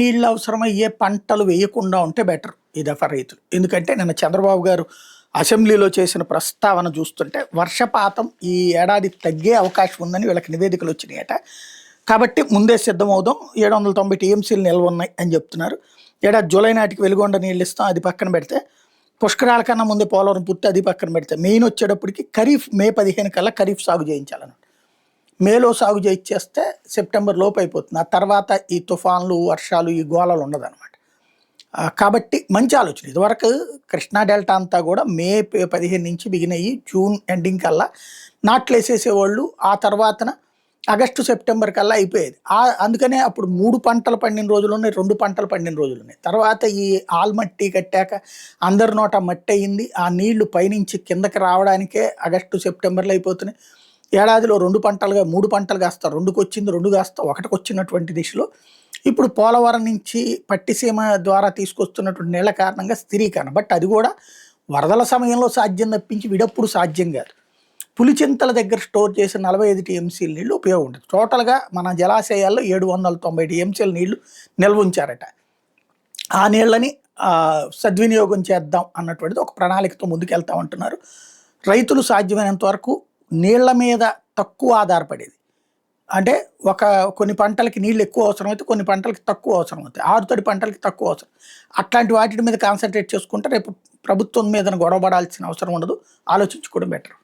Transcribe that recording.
నీళ్ళు అవసరమయ్యే పంటలు వేయకుండా ఉంటే బెటర్ ఈ దఫా రైతులు. ఎందుకంటే నిన్న చంద్రబాబు గారు అసెంబ్లీలో చేసిన ప్రస్తావన చూస్తుంటే వర్షపాతం ఈ ఏడాది తగ్గే అవకాశం ఉందని వీళ్ళకి నివేదికలు వచ్చినాయట. కాబట్టి ముందే సిద్ధమవుదాం, 790 టీఎంసీలు నిల్వ ఉన్నాయి అని చెప్తున్నారు. ఏడాది జూలై నాటికి వెలుగొండ నీళ్ళు ఇస్తాం, అది పక్కన పెడితే పుష్కరాల కన్నా ముందే పోలవరం పూర్తి, అది పక్కన పెడితే మెయిన్ వచ్చేటప్పటికి ఖరీఫ్ మే 15 కల్లా ఖరీఫ్ సాగు చేయించాలన్నమాట. మేలో సాగు చేయించేస్తే సెప్టెంబర్ లోపు అయిపోతుంది. ఆ తర్వాత ఈ తుఫాన్లు వర్షాలు ఈ గోళాలు ఉండదన్నమాట. కాబట్టి మంచి ఆలోచన. ఇదివరకు కృష్ణా డెల్టా అంతా కూడా మే 15 నుంచి బిగినయ్యి జూన్ ఎండింగ్ కల్లా నాట్లు వేసేసేవాళ్ళు. ఆ తర్వాతన ఆగస్టు సెప్టెంబర్ కల్లా అయిపోయేది. అందుకనే అప్పుడు 3 పంటలు పండిన రోజులు ఉన్నాయి, 2 పంటలు పండిన రోజులు ఉన్నాయి. తర్వాత ఈ ఆల్మట్టి కట్టాక అందరి నోట మట్టి అయింది. ఆ నీళ్లు పైనుంచి కిందకి రావడానికే ఆగస్టు సెప్టెంబర్లో అయిపోతున్నాయి. ఏడాదిలో 2 పంటలుగా 3 పంటలు కాస్తా 2కి వచ్చింది, 2 కాస్తా 1కి వచ్చినటువంటి దిశలో ఇప్పుడు పోలవరం నుంచి పట్టిసీమ ద్వారా తీసుకొస్తున్నటువంటి నీళ్ల కారణంగా స్థిరీకరణ. బట్ అది కూడా వరదల సమయంలో సాధ్యం తప్పించి విడప్పుడు సాధ్యం కాదు. పులిచింతల దగ్గర స్టోర్ చేసిన 45 టీఎంసీల నీళ్లు ఉపయోగం ఉంటుంది. టోటల్గా మన జలాశయాల్లో 790 టీఎంసీల నీళ్లు నిల్వ ఉంచారట. ఆ నీళ్ళని సద్వినియోగం చేద్దాం అన్నటువంటిది ఒక ప్రణాళికతో ముందుకెళ్తామంటున్నారు రైతులు. సాధ్యమైనంత వరకు నీళ్ల మీద తక్కువ ఆధారపడేది, అంటే కొన్ని పంటలకి నీళ్ళు ఎక్కువ అవసరం అయితే కొన్ని పంటలకి తక్కువ అవసరం అవుతాయి. ఆరుతడి పంటలకి తక్కువ అవసరం. అట్లాంటి వాటి మీద కాన్సన్ట్రేట్ చేసుకుంటే రేపు ప్రభుత్వం మీద గొడవ పడాల్సిన అవసరం ఉండదు. ఆలోచించుకోవడం బెటర్.